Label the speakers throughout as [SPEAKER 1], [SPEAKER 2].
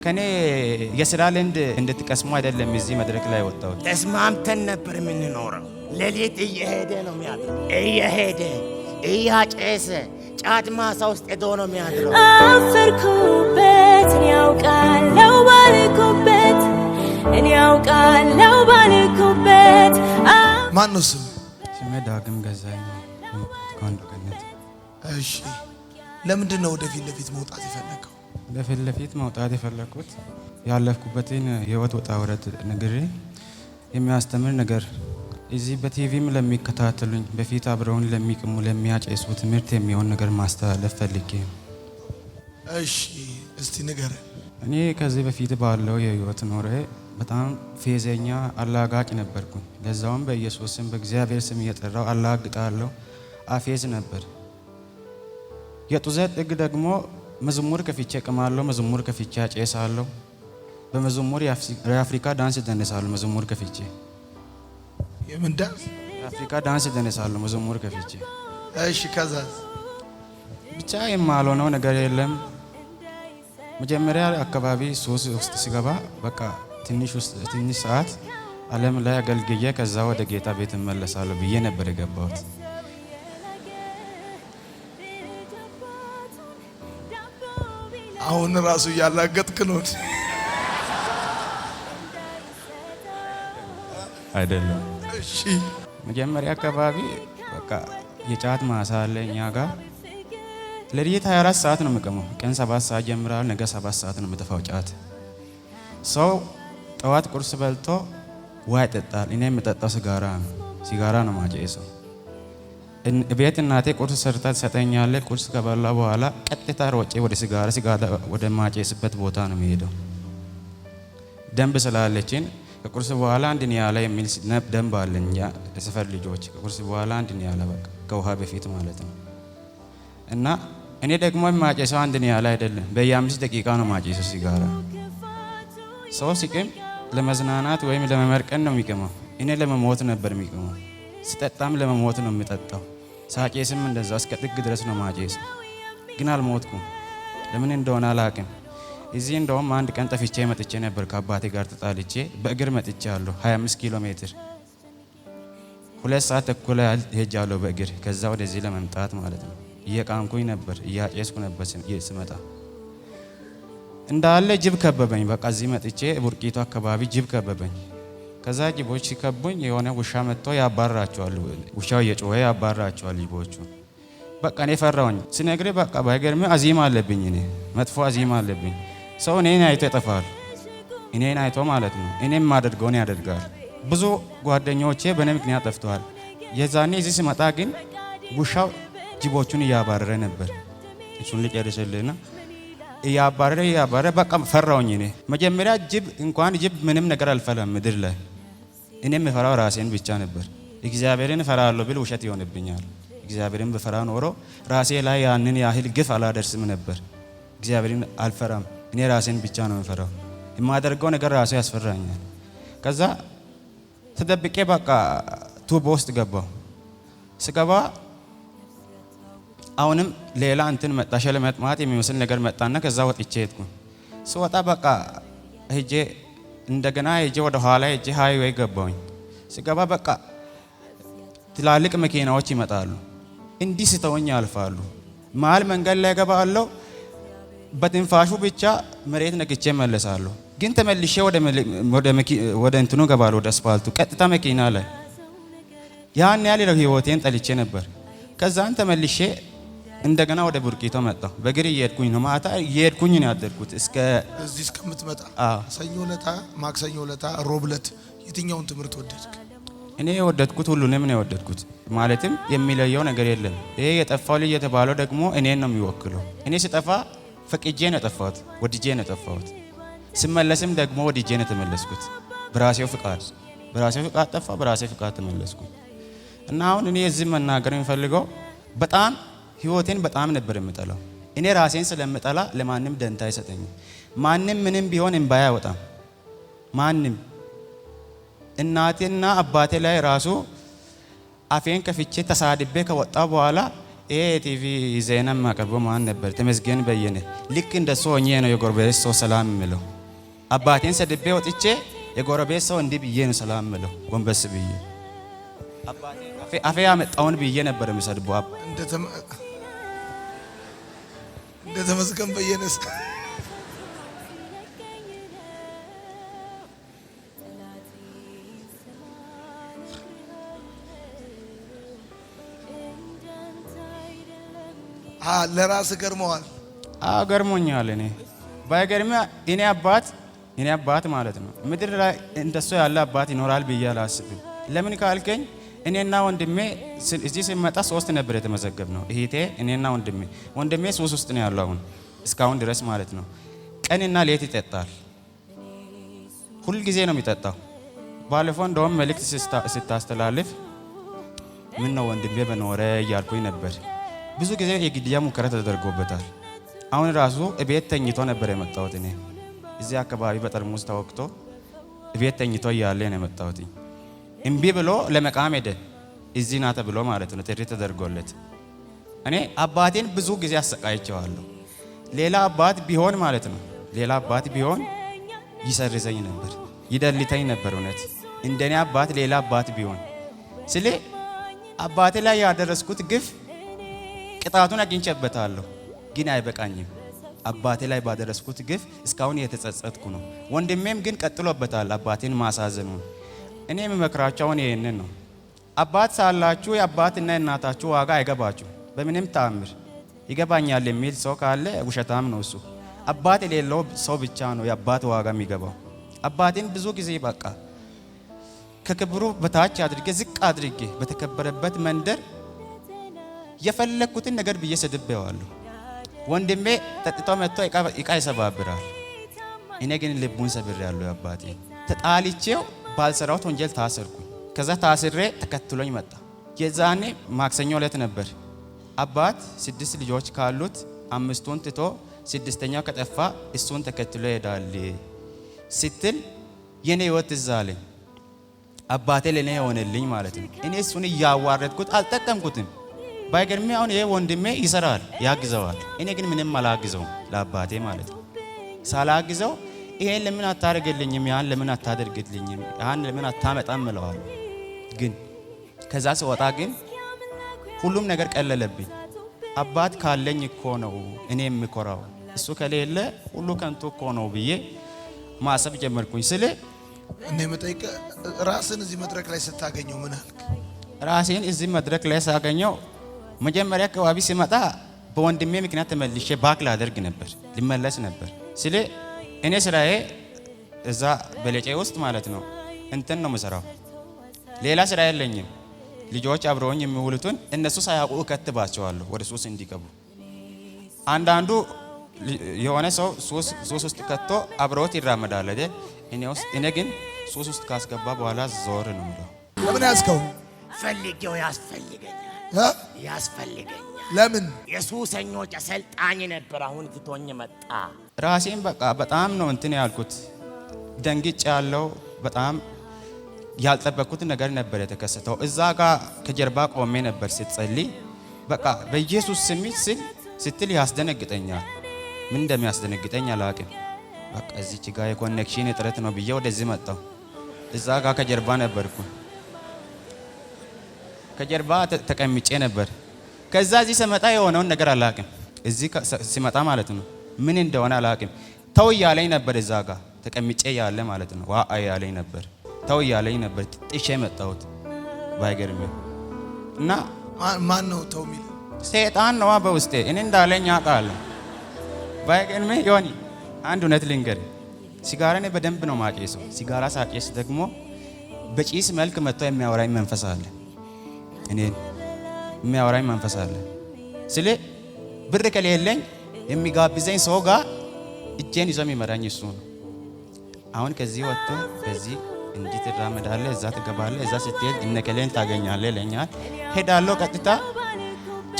[SPEAKER 1] ከኔ የሥራ ልምድ እንድትቀስሙ አይደለም እዚህ መድረክ ላይ ወጣው።
[SPEAKER 2] ተስማምተን ነበር የምንኖረው። ሌሊት እየሄደ ነው የሚያድረው። እየሄደ እያጨሰ ጫት ማሳ ውስጥ ሄዶ ነው የሚያድረው።
[SPEAKER 3] አፈርኩበት እኔ ያውቃለው ባልኩበት እኔ ያውቃለው ባልኩበት።
[SPEAKER 4] ማን ነው ስም?
[SPEAKER 1] ስሜ ዳግም ገዛኝ ከአንዱ ቀነት።
[SPEAKER 4] እሺ ለምንድን ነው ወደፊት ለፊት መውጣት የፈለከው?
[SPEAKER 1] በፊት ለፊት መውጣት የፈለኩት ያለፍኩበትን ህይወት ወጣ ወረድ ነግሬ የሚያስተምር ነገር እዚህ በቲቪም ለሚከታተሉኝ በፊት አብረውን ለሚቅሙ ለሚያጨሱ ትምህርት የሚሆን ነገር ማስተላለፍ ፈልጌ።
[SPEAKER 4] እሺ እስቲ ንገር።
[SPEAKER 1] እኔ ከዚህ በፊት ባለው የህይወት ኖሬ በጣም ፌዘኛ አላጋጭ ነበርኩኝ። ለዛውም በኢየሱስ ስም በእግዚአብሔር ስም እየጠራው አላግጣለሁ፣ አፌዝ ነበር። የጡዘት ጥግ ደግሞ መዝሙር ከፍቼ ቅማለሁ፣ መዝሙር ከፍቼ አጨሳለሁ። በመዝሙር የአፍሪካ ዳንስ ደንሳለሁ። መዝሙር ከፍቼ
[SPEAKER 4] የምን ዳንስ?
[SPEAKER 1] የአፍሪካ ዳንስ ደንሳለሁ መዝሙር ከፍቼ።
[SPEAKER 4] እሺ ከዛ
[SPEAKER 1] ብቻ የማልሆነው ነገር የለም። መጀመሪያ አካባቢ ሱስ ውስጥ ሲገባ በቃ ትንሽ ሰዓት ዓለም ላይ አገልግዬ ከዛ ወደ ጌታ ቤት እመለሳለሁ ብዬ ነበር የገባሁት።
[SPEAKER 4] አሁን ራሱ ያላገጥክ ነው
[SPEAKER 1] አይደለም?
[SPEAKER 4] እሺ
[SPEAKER 1] መጀመሪያ አካባቢ በቃ የጫት ማሳ አለ እኛ ጋር። ለሊት 24 ሰዓት ነው የምቀመው። ቀን 7 ሰዓት ጀምራል፣ ነገ 7 ሰዓት ነው የምጠፋው ጫት። ሰው ጠዋት ቁርስ በልቶ ውሃ ይጠጣል። እኔ የምጠጣው ሲጋራ ነው ማጨሰው። ቤት እናቴ ቁርስ ሰርታ ትሰጠኛለች። ቁርስ ከበላ በኋላ ቀጥታ ሮጬ ወደ ሲጋራ ወደ ማጨስበት ቦታ ነው የሚሄደው። ደንብ ስላለችን ከቁርስ በኋላ አንድ ኒያላ የሚል ደንብ አለኝ። የሰፈር ልጆች ከቁርስ በኋላ አንድ ኒያላ በቃ ከውሃ በፊት ማለት ነው። እና እኔ ደግሞ የማጨሰው አንድ ኒያላ አይደለም፣ በየ5 ደቂቃ ነው ማጨሰው ሲጋራ። ሰው ሲቅም ለመዝናናት ወይም ለመመርቀን ነው የሚቅመው። እኔ ለመሞት ነበር የሚቅመው። ስጠጣም ለመሞት ነው የምጠጣው። ሳጨስም እንደዛ እስከ ጥግ ድረስ ነው ማጨሰው። ግን አልሞትኩም። ለምን እንደሆነ አላቅም። እዚህ እንደውም አንድ ቀን ጠፍቼ መጥቼ ነበር። ከአባቴ ጋር ተጣልቼ በእግር መጥቻለሁ 25 ኪሎ ሜትር 2 ሰዓት ተኩል ሄጃለሁ በእግር። ከዛ ወደዚህ ለመምጣት ማለት ነው። እየቃንኩኝ ነበር፣ እያጨስኩ ነበር። ስመጣ እንዳለ ጅብ ከበበኝ። በቃ እዚህ መጥቼ ቡርቂቱ አካባቢ ጅብ ከበበኝ። ከዛ ጅቦች ሲከቡኝ የሆነ ውሻ መጥቶ ያባራቸዋል። ውሻው እየጮኸ ያባራቸዋል ጅቦቹ። በቃ እኔ ፈራሁኝ። ስነግርህ በቃ ባይገርም አዚም አለብኝ። እኔ መጥፎ አዚም አለብኝ። ሰው እኔን አይቶ ይጠፋል። እኔን አይቶ ማለት ነው። እኔም ማደርገውን ያደርጋል። ብዙ ጓደኞቼ በእኔ ምክንያት ጠፍተዋል። የዛኔ እዚህ ስመጣ ግን ውሻው ጅቦቹን እያባረረ ነበር። እሱን ልጨርስልህና እያባረረ በቃ ፈራሁኝ። እኔ መጀመሪያ ጅብ ምንም ነገር አልፈራም ምድር ላይ። እኔ የምፈራው ራሴን ብቻ ነበር። እግዚአብሔርን እፈራለሁ ብል ውሸት ይሆንብኛል። እግዚአብሔርን ብፈራ ኖሮ ራሴ ላይ ያንን ያህል ግፍ አላደርስም ነበር። እግዚአብሔርን አልፈራም። እኔ ራሴን ብቻ ነው የምፈራው። የማደርገው ነገር ራሴ ያስፈራኛል። ከዛ ተደብቄ በቃ ቱቦ ውስጥ ገባው። ስገባ አሁንም ሌላ እንትን መጣ፣ ሸለመጥማት የሚመስል ነገር መጣና ከዛ ወጥቼ ሄድኩ። ስወጣ በቃ እንደገና ወደ ኋላ ሃይዌይ ገባሁኝ። ስገባ በቃ ትላልቅ መኪናዎች ይመጣሉ። እንዲህ ስተውኝ ያልፋሉ። መሀል መንገድ ላይ ገባለሁ። በትንፋሹ ብቻ መሬት ነክቼ መለሳለሁ። ግን ተመልሼ ወደ እንትኑ ገባለሁ፣ ወደ አስፋልቱ ቀጥታ መኪና ላይ። ያን ያህል ህይወቴን ጠልቼ ነበር። ከዛን ተመልሼ እንደገና ወደ ቡርቂቶ መጣሁ። በእግር እየሄድኩኝ ነው። ማታ እየሄድኩኝ ነው ያደርኩት
[SPEAKER 4] እዚህ እስከምትመጣ። ሰኞ ለታ፣ ማክሰኞ ለታ፣ ሮብ ለት የትኛውን ትምህርት ወደድክ?
[SPEAKER 1] እኔ የወደድኩት ሁሉንም ነው የወደድኩት። ማለትም የሚለየው ነገር የለም። ይሄ የጠፋው ልጅ የተባለው ደግሞ እኔን ነው የሚወክለው። እኔ ስጠፋ ፈቅጄ ነው የጠፋሁት፣ ወድጄ ነው የጠፋሁት። ስመለስም ደግሞ ወድጄ ነው የተመለስኩት። በራሴው ፍቃድ ጠፋ፣ በራሴ ፍቃድ ተመለስኩ። እና አሁን እኔ እዚህ መናገር የሚፈልገው በጣም ህይወቴን በጣም ነበር የምጠላው። እኔ ራሴን ስለምጠላ ለማንም ደንታ አይሰጠኝም። ማንም ምንም ቢሆን እንባያ አይወጣም። ማንም እናቴና አባቴ ላይ ራሱ አፌን ከፍቼ ተሳድቤ ከወጣ በኋላ ይሄ ቲቪ ዜና ማቀርበው ማን ነበር? ተመስገን በየነ። ልክ እንደሱ ሆኜ ነው የጎረቤት ሰው ሰላም የምለው። አባቴን ሰድቤ ወጥቼ የጎረቤት ሰው እንዲህ ብዬ ነው ሰላም የምለው። ጎንበስ ብዬ አፌ ያመጣውን ብዬ ነበር የምሰድበው።
[SPEAKER 4] እንደ ተመስገን በየነስ ለራስ ገርመዋል።
[SPEAKER 1] ገርሞኛል። እኔ ባይገርም እኔ አባት ማለት ነው ምድር ላይ እንደሱ ያለ አባት ይኖራል ብዬ አላስብም። ለምን ካልከኝ እኔና ወንድሜ እዚህ ሲመጣ 3 ነበር የተመዘገብነው። እህቴ፣ እኔና ወንድሜ ሱስ ውስጥ ነው ያለው አሁን እስካሁን ድረስ ማለት ነው። ቀንና ሌት ይጠጣል። ሁል ጊዜ ነው የሚጠጣው። ባለፈው እንደውም መልእክት ስታስተላልፍ ምን ነው ወንድሜ በኖረ እያልኩኝ ነበር። ብዙ ጊዜ የግድያ ሙከራ ተደርጎበታል። አሁን ራሱ እቤት ተኝቶ ነበር የመጣሁት። እኔ እዚህ አካባቢ በጠርሙስ ተወቅቶ እቤት ተኝቶ እያለ ነው የመጣሁት። እምቢ ብሎ ለመቃም ሄደ። እዚህ ና ተብሎ ማለት ነው ጥሪ ተደርጎለት። እኔ አባቴን ብዙ ጊዜ አሰቃይቼዋለሁ። ሌላ አባት ቢሆን ማለት ነው ሌላ አባት ቢሆን ይሰርዘኝ ነበር፣ ይደልተኝ ነበር። እውነት እንደኔ አባት ሌላ አባት ቢሆን ስለ አባቴ ላይ ያደረስኩት ግፍ ቅጣቱን አግኝቼበታለሁ፣ ግን አይበቃኝም። አባቴ ላይ ባደረስኩት ግፍ እስካሁን እየተጸጸትኩ ነው። ወንድሜም ግን ቀጥሎበታል አባቴን ማሳዘኑ። እኔ የምመክራቸውን ይሄንን ነው። አባት ሳላችሁ የአባትና የእናታችሁ ዋጋ አይገባችሁ በምንም ተአምር። ይገባኛል የሚል ሰው ካለ ውሸታም ነው እሱ። አባት የሌለው ሰው ብቻ ነው የአባት ዋጋ የሚገባው። አባቴን ብዙ ጊዜ በቃ ከክብሩ በታች አድርጌ ዝቅ አድርጌ በተከበረበት መንደር የፈለኩትን ነገር ብዬ ሰድቤዋለሁ። ወንድሜ ጠጥቶ መጥቶ እቃ ይሰባብራል። እኔ ግን ልቡን ሰብሬያለሁ። አባቴ ተጣልቼው ባልሰራሁት ወንጀል ታሰርኩኝ። ከዛ ታስሬ ተከትሎኝ መጣ። የዛኔ ማክሰኞ ዕለት ነበር። አባት 6 ልጆች ካሉት 5ቱን ትቶ 6ኛው ከጠፋ እሱን ተከትሎ ይሄዳል ስትል የኔ ህይወት እዛ አለኝ። አባቴ ለኔ የሆነልኝ ማለት ነው። እኔ እሱን እያዋረድኩት አልጠቀምኩትም። ባይገርም አሁን ይሄ ወንድሜ ይሰራል፣ ያግዘዋል። እኔ ግን ምንም አላግዘውም ለአባቴ ማለት ነው። ሳላግዘው ይሄን ለምን አታደርግልኝም? ያን ለምን አታደርግልኝም? ያን ለምን አታመጣም እለዋለሁ። ግን ከዛ ስወጣ ግን ሁሉም ነገር ቀለለብኝ። አባት ካለኝ እኮ ነው እኔ የምኮራው፣ እሱ ከሌለ ሁሉ ከንቱ እኮ ነው ብዬ ማሰብ ጀመርኩኝ። ስለ
[SPEAKER 4] እኔ መጠይቅ ራስን እዚህ መድረክ ላይ ስታገኘው ምን አልክ?
[SPEAKER 1] ራሴን እዚህ መድረክ ላይ ሳገኘው መጀመሪያ አካባቢ ሲመጣ በወንድሜ ምክንያት ተመልሼ ባክ ላደርግ ነበር፣ ሊመለስ ነበር። ስለ እኔ ስራዬ እዛ በለጨ ውስጥ ማለት ነው እንትን ነው የምሰራው፣ ሌላ ስራ የለኝም። ልጆች አብረውኝ የሚውሉትን እነሱ ሳያውቁ እከትባቸዋለሁ ወደ ሱስ እንዲገቡ። አንዳንዱ የሆነ ሰው ሱስ ውስጥ ከቶ አብረውት ይራመዳል አይደል? እኔ ግን ሱስ ውስጥ ካስገባ በኋላ ዞር ነው የምለው።
[SPEAKER 4] ለምን ያዝከው?
[SPEAKER 2] ፈልጌው ያስፈልገኛል።
[SPEAKER 4] ለምን?
[SPEAKER 2] የሱሰኞች አሰልጣኝ ነበር፣ አሁን ትቶኝ መጣ።
[SPEAKER 1] ራሴን በቃ በጣም ነው እንትን ያልኩት፣ ደንግጬ ያለው በጣም ያልጠበቅኩት ነገር ነበር የተከሰተው። እዛ ጋር ከጀርባ ቆሜ ነበር ስትጸልይ፣ በቃ በኢየሱስ ስም ስትል ያስደነግጠኛል። ምን እንደሚያስደነግጠኝ አላውቅም። በቃ እዚች ጋር የኮኔክሽን እጥረት ነው ብዬ ወደዚህ መጣሁ። እዛ ጋር ከጀርባ ነበርኩ፣ ከጀርባ ተቀምጬ ነበር። ከዛ እዚህ ስመጣ የሆነውን ነገር አላውቅም። እዚህ ሲመጣ ማለት ነው ምን እንደሆነ አላውቅም። ተው እያለኝ ነበር፣ እዛ ጋር ተቀምጬ ያለ ማለት ነው። ዋ እያለኝ ነበር፣ ተው እያለኝ ነበር። ጥሼ መጣሁት ባይገርም። እና
[SPEAKER 4] ማን ነው ተው የሚል?
[SPEAKER 1] ሰይጣን ነዋ በውስጤ። እኔ እንዳለኝ አውቃለሁ ባይገርም። ዮኒ አንድ እውነት ልንገር፣ ሲጋራ እኔ በደንብ ነው ማጨሰው። ሲጋራ ሳጨስ ደግሞ በጪስ መልክ መጥቶ የሚያወራኝ መንፈስ አለ፣ እኔን የሚያወራኝ መንፈስ አለ። ስለ ብር ከሌለኝ የሚጋብዘኝ ሰው ጋር እጄን ይዞ የሚመራኝ እሱ ነው። አሁን ከዚህ ወጥቶ በዚህ እንዲህ ትራመዳለህ፣ እዛ ትገባለህ፣ እዛ ስትሄድ እነከሌን ታገኛለህ ለኛል። ሄዳለሁ ቀጥታ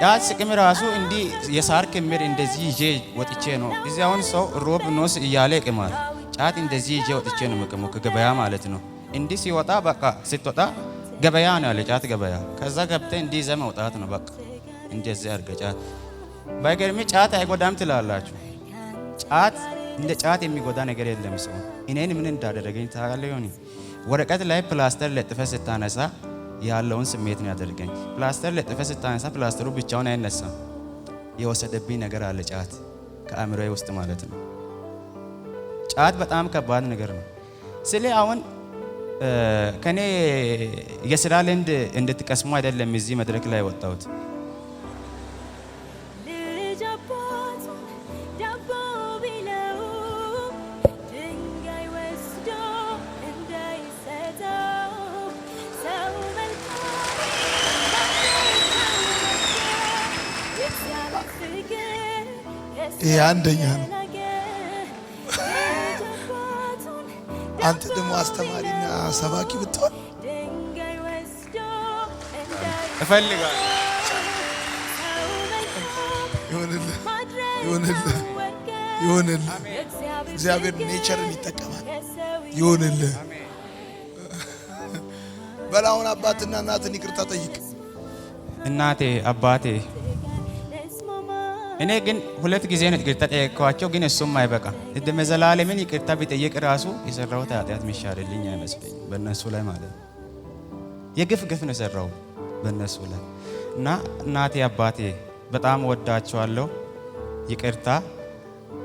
[SPEAKER 1] ጫት ስቅም ራሱ እንዲህ የሳር ክምር እንደዚህ ይዤ ወጥቼ ነው። እዚህ አሁን ሰው ሮብ ኖስ እያለ ይቅማል። ጫት እንደዚህ ይዤ ወጥቼ ነው የምቅመው፣ ከገበያ ማለት ነው። እንዲህ ሲወጣ በቃ ስትወጣ ገበያ ነው ያለ ጫት ገበያ። ከዛ ገብተህ እንዲህ ይዘህ መውጣት ነው በቃ። እንደዚህ አድርገህ ጫት። ባይገርም ጫት አይጎዳም ትላላችሁ። ጫት እንደ ጫት የሚጎዳ ነገር የለም። ሰው እኔን ምን እንዳደረገኝ ታውቃለህ? ይሁን ወረቀት ላይ ፕላስተር ለጥፈህ ስታነሳ ያለውን ስሜት ነው ያደርገኝ። ፕላስተር ለጥፈህ ስታነሳ ፕላስተሩ ብቻውን አይነሳም። የወሰደብኝ ነገር አለ ጫት ከአእምሮዬ ውስጥ ማለት ነው። ጫት በጣም ከባድ ነገር ነው። ስለ አሁን ከኔ የስራ ልምድ እንድትቀስሙ አይደለም እዚህ መድረክ ላይ ወጣሁት።
[SPEAKER 4] ይሄ አንደኛ ነው። አንተ ደግሞ አስተማሪና ሰባኪ ብትሆን
[SPEAKER 1] እፈልጋለሁ።
[SPEAKER 4] ይሁንልህ። እግዚአብሔር ኔቸርን ይጠቀማል። ይሁንልህ። በላውን አባትና እናትን ይቅርታ ጠይቅ።
[SPEAKER 1] እናቴ አባቴ እኔ ግን 2 ጊዜ ነው ይቅርታ ጠየቅኳቸው፣ ግን እሱም አይበቃ። እድሜ ዘላለምን ይቅርታ ቢጠይቅ ራሱ የሰራሁት ኃጢአት የሚሻልልኝ አይመስለኝም በእነሱ ላይ ማለት ነው። የግፍ ነው የሰራው በእነሱ ላይ እና እናቴ አባቴ በጣም ወዳቸዋለሁ። ይቅርታ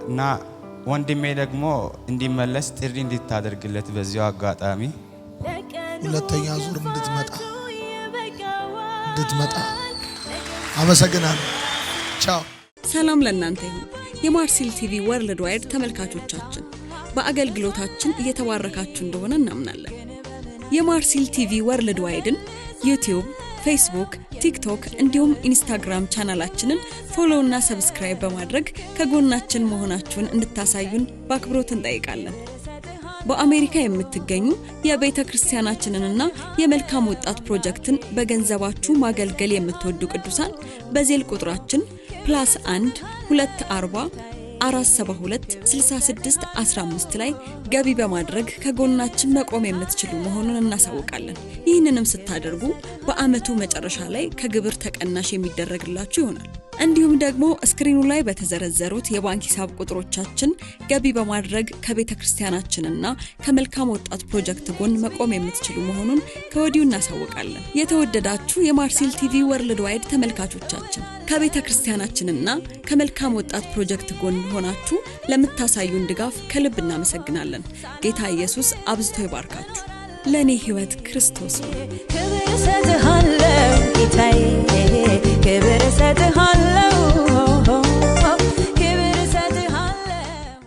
[SPEAKER 1] እና ወንድሜ ደግሞ እንዲመለስ ጥሪ እንድታደርግለት በዚሁ አጋጣሚ
[SPEAKER 4] ሁለተኛ ዙር እንድትመጣ አመሰግናለሁ። ቻው።
[SPEAKER 5] ሰላም ለእናንተ ይሁን። የማርሲል ቲቪ ወርልድ ዋይድ ተመልካቾቻችን በአገልግሎታችን እየተባረካችሁ እንደሆነ እናምናለን። የማርሲል ቲቪ ወርልድ ዋይድን ዩቲዩብ፣ ፌስቡክ፣ ቲክቶክ እንዲሁም ኢንስታግራም ቻናላችንን ፎሎ እና ሰብስክራይብ በማድረግ ከጎናችን መሆናችሁን እንድታሳዩን በአክብሮት እንጠይቃለን። በአሜሪካ የምትገኙ የቤተ ክርስቲያናችንንና የመልካም ወጣት ፕሮጀክትን በገንዘባችሁ ማገልገል የምትወዱ ቅዱሳን በዜል ቁጥራችን +1 240 472 66 15 ላይ ገቢ በማድረግ ከጎናችን መቆም የምትችሉ መሆኑን እናሳውቃለን። ይህንንም ስታደርጉ በአመቱ መጨረሻ ላይ ከግብር ተቀናሽ የሚደረግላችሁ ይሆናል። እንዲሁም ደግሞ ስክሪኑ ላይ በተዘረዘሩት የባንክ ሂሳብ ቁጥሮቻችን ገቢ በማድረግ ከቤተ ክርስቲያናችንና ከመልካም ወጣት ፕሮጀክት ጎን መቆም የምትችሉ መሆኑን ከወዲሁ እናሳውቃለን። የተወደዳችሁ የማርሲል ቲቪ ወርልድ ዋይድ ተመልካቾቻችን ከቤተ ክርስቲያናችንና ከመልካም ወጣት ፕሮጀክት ጎን ሆናችሁ ለምታሳዩን ድጋፍ ከልብ እናመሰግናለን። ጌታ ኢየሱስ አብዝቶ ይባርካችሁ። ለኔ ህይወት ክርስቶስ ነው።
[SPEAKER 3] ክብር ሰጥሃለሁ ጌታዬ፣ ክብር ሰጥሃለሁ